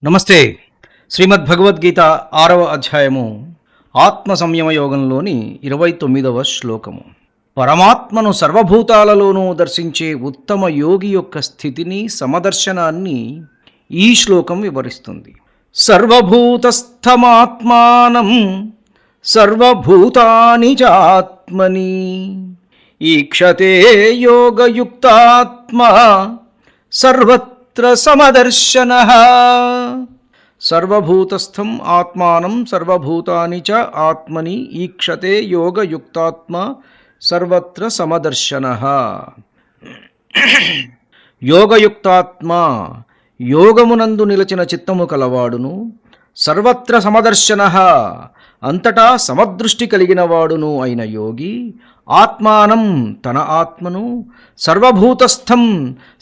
నమస్తే. శ్రీమద్ భగవద్గీత 6వ అధ్యాయము ఆత్మ సంయమ యోగంలోని 29వ శ్లోకము. పరమాత్మను సర్వభూతాలలోనూ దర్శించే ఉత్తమ యోగి యొక్క స్థితిని, సమదర్శనాన్ని ఈ శ్లోకం వివరిస్తుంది. సర్వభూతస్థమాత్మానం సర్వభూతాని చాత్మని ఈక్షతే యోగయుక్తాత్మా సర్వత్ర సమదర్శనః. సర్వభూతస్థం ఆత్మానం సర్వభూతాని చ ఆత్మని ఈక్షతే యోగయుక్తాత్మ సర్వత్ర సమదర్శనః. యోగయుక్తాత్మ యోగమునందు నిలచిన చిత్తము కలవాడును, సర్వత్ర సమదర్శనః అంతటా సమదృష్టి కలిగిన వాడును అయిన యోగి ఆత్మానం తన ఆత్మను, సర్వభూతస్థం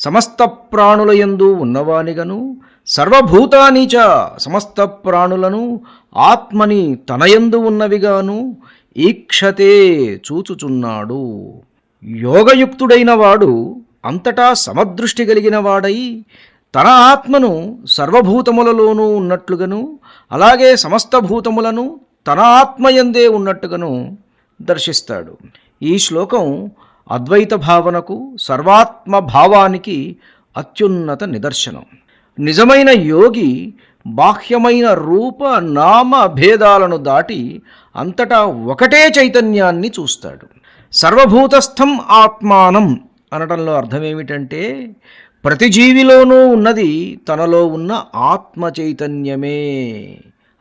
సమస్త ప్రాణులయందు ఉన్నవానిగను, సర్వభూతాని చ సమస్త ప్రాణులను ఆత్మని తనయందు ఉన్నవిగాను ఈక్షతే చూచుచున్నాడు. యోగయుక్తుడైన వాడు అంతటా సమదృష్టి కలిగిన వాడై తన ఆత్మను సర్వభూతములలోనూ ఉన్నట్లుగాను, అలాగే సమస్త భూతములను తన ఆత్మయందే ఉన్నట్టుగాను దర్శిస్తాడు. ఈ శ్లోకం అద్వైత భావనకు, సర్వాత్మ భావానికి అత్యున్నత నిదర్శనం. నిజమైన యోగి బాహ్యమైన రూప నామ భేదాలను దాటి అంతటా ఒకటే చైతన్యాన్ని చూస్తాడు. సర్వభూతస్థం ఆత్మానం అనడంలో అర్థమేమిటంటే, ప్రతి జీవిలోనూ ఉన్నది తనలో ఉన్న ఆత్మ చైతన్యమే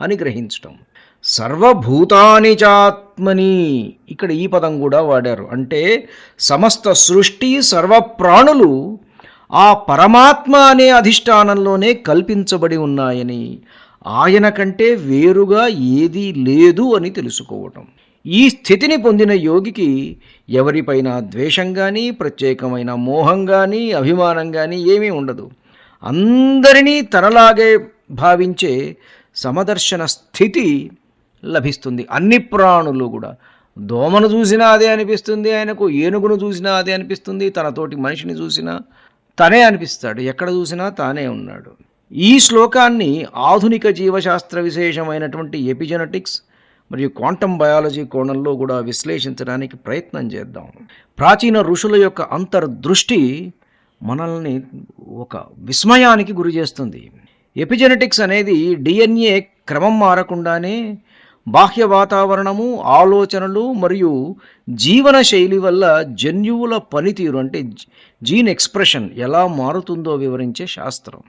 అని గ్రహించటం. సర్వభూతాని చాత్మని, ఇక్కడ ఈ పదం కూడా వాడారు. అంటే సమస్త సృష్టి, సర్వప్రాణులు ఆ పరమాత్మ అనే అధిష్టానంలోనే కల్పించబడి ఉన్నాయని, ఆయన కంటే వేరుగా ఏదీ లేదు అని తెలుసుకోవటం. ఈ స్థితిని పొందిన యోగికి ఎవరిపైన ద్వేషం కానీ, ప్రత్యేకమైన మోహం కానీ, అభిమానం కానీ ఏమీ ఉండదు. అందరినీ తనలాగే భావించే సమదర్శన స్థితి లభిస్తుంది. అన్ని ప్రాణులు కూడా, దోమను చూసినా అదే అనిపిస్తుంది ఆయనకు, ఏనుగును చూసినా అదే అనిపిస్తుంది, తనతోటి మనిషిని చూసినా తనే అనిపిస్తాడు, ఎక్కడ చూసినా తానే ఉన్నాడు. ఈ శ్లోకాన్ని ఆధునిక జీవశాస్త్ర విశేషమైనటువంటి ఎపిజెనెటిక్స్ మరియు క్వాంటం బయాలజీ కోణంలో కూడా విశ్లేషించడానికి ప్రయత్నం చేద్దాం. ప్రాచీన ఋషుల యొక్క అంతర్దృష్టి మనల్ని ఒక విస్మయానికి గురి చేస్తుంది. ఎపిజెనెటిక్స్ అనేది డిఎన్ఏ క్రమం మారకుండానే బాహ్య వాతావరణము, ఆలోచనలు మరియు జీవన శైలి వల్ల జన్యువుల పనితీరు అంటే జీన్ ఎక్స్ప్రెషన్ ఎలా మారుతుందో వివరించే శాస్త్రం.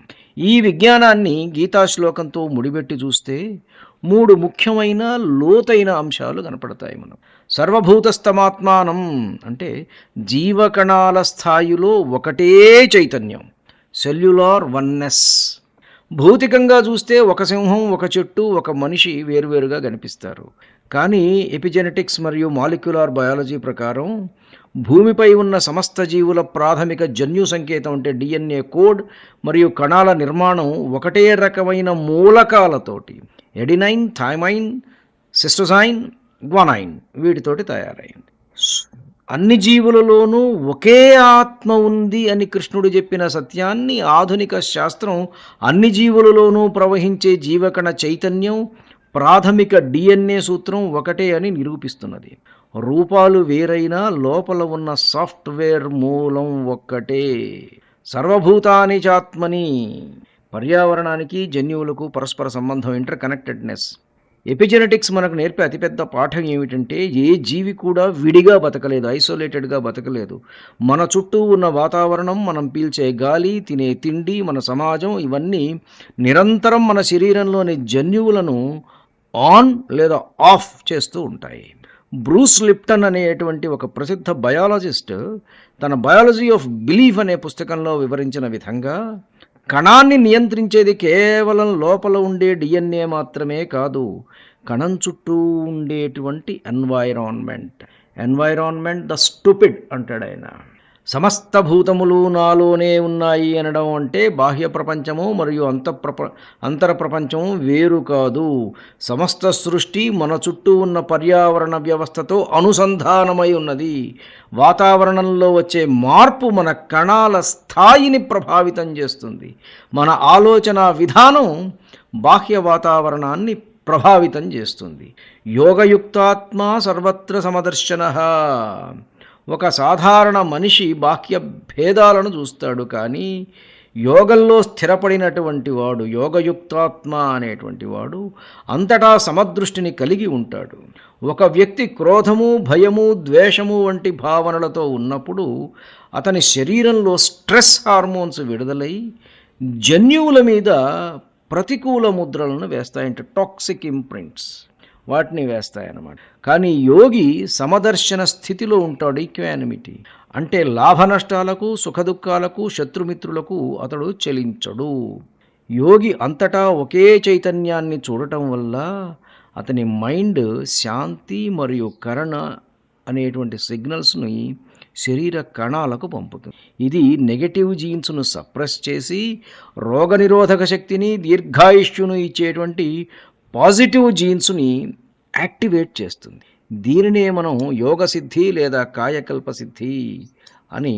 ఈ విజ్ఞానాన్ని గీతా శ్లోకంతో ముడిపెట్టి చూస్తే 3 ముఖ్యమైన లోతైన అంశాలు కనపడతాయి. మనం సర్వభూతస్థమాత్మానం అంటే జీవకణాల స్థాయిలో ఒకటే చైతన్యం, సెల్యులార్ వన్నెస్. భౌతికంగా చూస్తే ఒక సింహం, ఒక చెట్టు, ఒక మనిషి వేరువేరుగా కనిపిస్తారు. కానీ ఎపిజెనెటిక్స్ మరియు మాలిక్యులార్ బయాలజీ ప్రకారం భూమిపై ఉన్న సమస్త జీవుల ప్రాథమిక జన్యు సంకేతం అంటే డిఎన్ఏ కోడ్ మరియు కణాల నిర్మాణం ఒకటే రకమైన మూలకాలతోటి, ఎడినైన్, థైమైన్, సిస్టోసైన్, గ్వానైన్, వీటితోటి తయారైంది. అన్ని జీవులలోనూ ఒకే ఆత్మ ఉంది అని కృష్ణుడు చెప్పిన సత్యాన్ని ఆధునిక శాస్త్రం అన్ని జీవులలోనూ ప్రవహించే జీవకణ చైతన్యం, ప్రాథమిక డిఎన్ఏ సూత్రం ఒకటే అని నిరూపిస్తున్నది. రూపాలు వేరైనా లోపల ఉన్న సాఫ్ట్వేర్ మూలం ఒక్కటే. సర్వభూతాని చాత్మని. పర్యావరణానికి, జన్యువులకు పరస్పర సంబంధం, ఇంటర్ కనెక్టెడ్నెస్. ఎపిజెనెటిక్స్ మనకు నేర్పే అతిపెద్ద పాఠం ఏమిటంటే, ఏ జీవి కూడా విడిగా బతకలేదు, ఐసోలేటెడ్గా బతకలేదు. మన చుట్టూ ఉన్న వాతావరణం, మనం పీల్చే గాలి, తినే తిండి, మన సమాజం, ఇవన్నీ నిరంతరం మన శరీరంలోని జన్యువులను ఆన్ లేదా ఆఫ్ చేస్తూ ఉంటాయి. బ్రూస్ లిప్టన్ అనేటువంటి ఒక ప్రసిద్ధ బయాలజిస్ట్ తన బయాలజీ ఆఫ్ బిలీఫ్ అనే పుస్తకంలో వివరించిన విధంగా, కణాన్ని నియంత్రించేది కేవలం లోపల ఉండే డిఎన్ఏ మాత్రమే కాదు, కణం చుట్టూ ఉండేటువంటి ఎన్వైరాన్మెంట్ ద స్టూపిడ్ అంటాడు ఆయన. సమస్త భూతములు నాలోనే ఉన్నాయి అనడం అంటే బాహ్య ప్రపంచము మరియు అంతర ప్రపంచము వేరు కాదు. సమస్త సృష్టి మన చుట్టూ ఉన్న పర్యావరణ వ్యవస్థతో అనుసంధానమై ఉన్నది. వాతావరణంలో వచ్చే మార్పు మన కణాల స్థాయిని ప్రభావితం చేస్తుంది. మన ఆలోచన విధానం బాహ్య వాతావరణాన్ని ప్రభావితం చేస్తుంది. యోగయుక్తాత్మ సర్వత్ర సమదర్శన. ఒక సాధారణ మనిషి బాహ్య భేదాలను చూస్తాడు, కానీ యోగంలో స్థిరపడినటువంటి వాడు, యోగయుక్తాత్మ అనేటువంటి వాడు అంతటా సమదృష్టిని కలిగి ఉంటాడు. ఒక వ్యక్తి క్రోధము, భయము, ద్వేషము వంటి భావనలతో ఉన్నప్పుడు అతని శరీరంలో స్ట్రెస్ హార్మోన్స్ విడుదలై జన్యువుల మీద ప్రతికూల ముద్రలను వేస్తాయంటే టాక్సిక్ ఇంప్రింట్స్, వాటిని వేస్తాయన్నమాట. కానీ యోగి సమదర్శన స్థితిలో ఉంటాడు, ఈక్వానిమిటీ. అంటే లాభ నష్టాలకు, సుఖదుఖాలకు, శత్రుమిత్రులకు అతడు చెలించడు. యోగి అంతటా ఒకే చైతన్యాన్ని చూడటం వల్ల అతని మైండ్ శాంతి మరియు కరుణ అనేటువంటి సిగ్నల్స్ని శరీర కణాలకు పంపుతుంది. ఇది నెగటివ్ జీన్స్ను సప్రెస్ చేసి రోగనిరోధక శక్తిని, దీర్ఘాయుష్యును ఇచ్చేటువంటి పాజిటివ్ జీన్స్ని యాక్టివేట్ చేస్తుంది. దీనినే మనం యోగ సిద్ధి లేదా కాయకల్ప సిద్ధి అని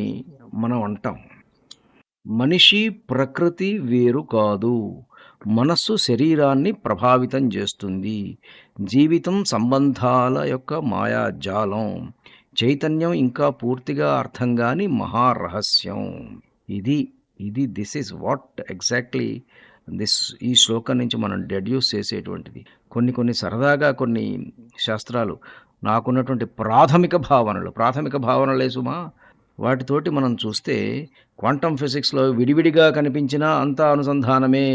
మనం అంటాం. మనిషి, ప్రకృతి వేరు కాదు. మనస్సు శరీరాన్ని ప్రభావితం చేస్తుంది. జీవితం సంబంధాల యొక్క మాయాజాలం. చైతన్యం ఇంకా పూర్తిగా అర్థం కాని మహారహస్యం. దిస్ ఈజ్ వాట్ ఎగ్జాక్ట్లీ ఈ శ్లోకం నుంచి మనం డెడ్యూస్ చేసేటువంటిది. కొన్ని సరదాగా కొన్ని శాస్త్రాలు నాకున్నటువంటి ప్రాథమిక భావనలే సుమా, వాటితోటి మనం చూస్తే క్వాంటమ్ ఫిజిక్స్లో విడివిడిగా కనిపించిన అంతా అనుసంధానమే.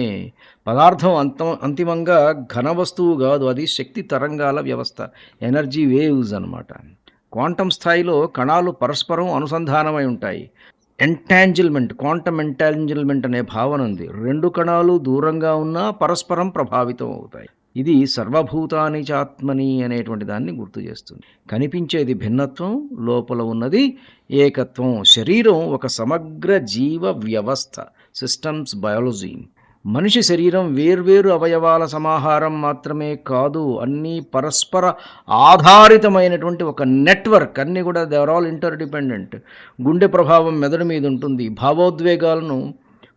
పదార్థం అంతిమంగా ఘన వస్తువు కాదు, అది శక్తి తరంగాల వ్యవస్థ, ఎనర్జీ వేవ్స్ అన్నమాట. క్వాంటమ్ స్థాయిలో కణాలు పరస్పరం అనుసంధానమై ఉంటాయి. క్వాంటమ్ ఎంటాంజిల్మెంట్ అనే భావన ఉంది. రెండు కణాలు దూరంగా ఉన్నా పరస్పరం ప్రభావితం అవుతాయి. ఇది సర్వభూతాని చాత్మని అనేటువంటి దాన్ని గుర్తు చేస్తుంది. కనిపించేది భిన్నత్వం, లోపల ఉన్నది ఏకత్వం. శరీరం ఒక సమగ్ర జీవ వ్యవస్థ, సిస్టమ్స్ బయాలజీ. మనిషి శరీరం వేర్వేరు అవయవాల సమాహారం మాత్రమే కాదు, అన్నీ పరస్పర ఆధారితమైనటువంటి ఒక నెట్వర్క్. అన్నీ కూడా దే ఆర్ ఆల్ ఇంటర్డిపెండెంట్. గుండె ప్రభావం మెదడు మీద ఉంటుంది.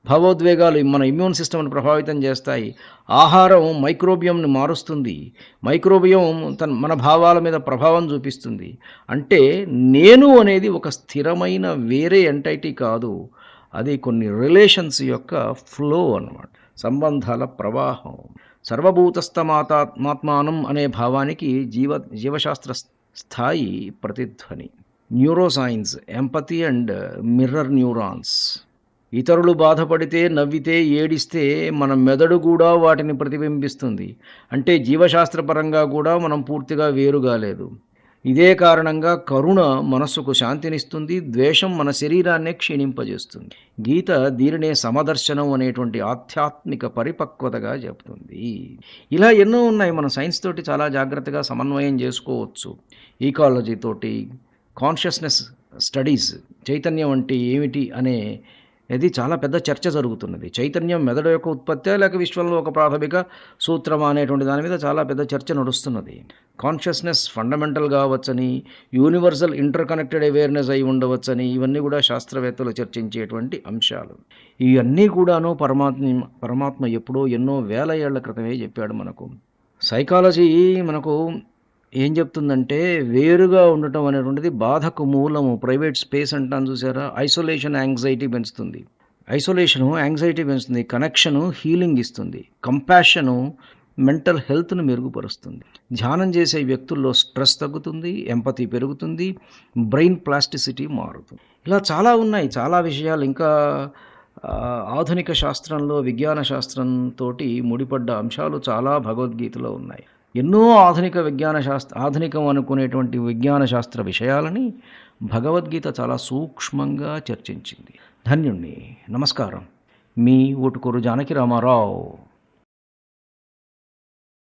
భావోద్వేగాలు మన ఇమ్యూన్ సిస్టమ్ను ప్రభావితం చేస్తాయి. ఆహారం మైక్రోబియంను మారుస్తుంది. మైక్రోబియం మన భావాల మీద ప్రభావం చూపిస్తుంది. అంటే నేను అనేది ఒక స్థిరమైన వేరే ఎంటైటీ కాదు, అది కొన్ని రిలేషన్స్ యొక్క ఫ్లో అన్నమాట, సంబంధాల ప్రవాహం. సర్వభూతస్థమాత్మానం అనే భావానికి జీవశాస్త్ర స్థాయి ప్రతిధ్వని. Neuroscience, empathy and mirror neurons. ఇతరులు బాధపడితే, నవ్వితే, ఏడిస్తే మన మెదడు కూడా వాటిని ప్రతిబింబిస్తుంది. అంటే జీవశాస్త్రపరంగా కూడా మనం పూర్తిగా వేరుగాలేదు. ఇదే కారణంగా కరుణ మనస్సుకు శాంతినిస్తుంది, ద్వేషం మన శరీరాన్నే క్షీణింపజేస్తుంది. గీత దీనినే సమదర్శనం అనేటువంటి ఆధ్యాత్మిక పరిపక్వతగా చెప్తుంది. ఇలా ఎన్నో ఉన్నాయి. మన సైన్స్ తోటి చాలా జాగ్రత్తగా సమన్వయం చేసుకోవచ్చు. ఈకాలజీ తోటి, కాన్షియస్నెస్ స్టడీస్, చైతన్యం అంటే ఏమిటి అనే ఇది చాలా పెద్ద చర్చ జరుగుతున్నది. చైతన్యం మెదడు యొక్క ఉత్పత్తి లేక విశ్వంలో ఒక ప్రాథమిక సూత్రం అనేటువంటి దాని మీద చాలా పెద్ద చర్చ నడుస్తున్నది. కాన్షియస్నెస్ ఫండమెంటల్ కావచ్చని, యూనివర్సల్ ఇంటర్ కనెక్టెడ్ అవేర్నెస్ అయి ఉండవచ్చని, ఇవన్నీ కూడా శాస్త్రవేత్తలు చర్చించేటువంటి అంశాలు. ఇవన్నీ కూడాను పరమాత్మ ఎప్పుడో ఎన్నో వేల ఏళ్ల క్రితమే చెప్పాడు మనకు. సైకాలజీ మనకు ఏం చెప్తుందంటే, వేరుగా ఉండటం అనేటువంటిది బాధకు మూలము. ప్రైవేట్ స్పేస్ అంటాను చూసారా, ఐసోలేషన్ యాంగ్జైటీ పెంచుతుంది. యాంగ్జైటీ పెంచుతుంది. కనెక్షను హీలింగ్ ఇస్తుంది. కంపాషను మెంటల్ హెల్త్ను మెరుగుపరుస్తుంది. ధ్యానం చేసే వ్యక్తుల్లో స్ట్రెస్ తగ్గుతుంది, ఎంపతి పెరుగుతుంది, బ్రెయిన్ ప్లాస్టిసిటీ మారుతుంది. ఇలా చాలా ఉన్నాయి, చాలా విషయాలు. ఇంకా ఆధునిక శాస్త్రంలో, విజ్ఞాన శాస్త్రంతో ముడిపడ్డ అంశాలు చాలా భగవద్గీతలో ఉన్నాయి. ఎన్నో ఆధునికం అనుకునేటువంటి విజ్ఞాన శాస్త్ర విషయాలని భగవద్గీత చాలా సూక్ష్మంగా చర్చించింది. ధన్యుణ్ణి. నమస్కారం. మీ ఊటుకూరు జానకి రామారావు.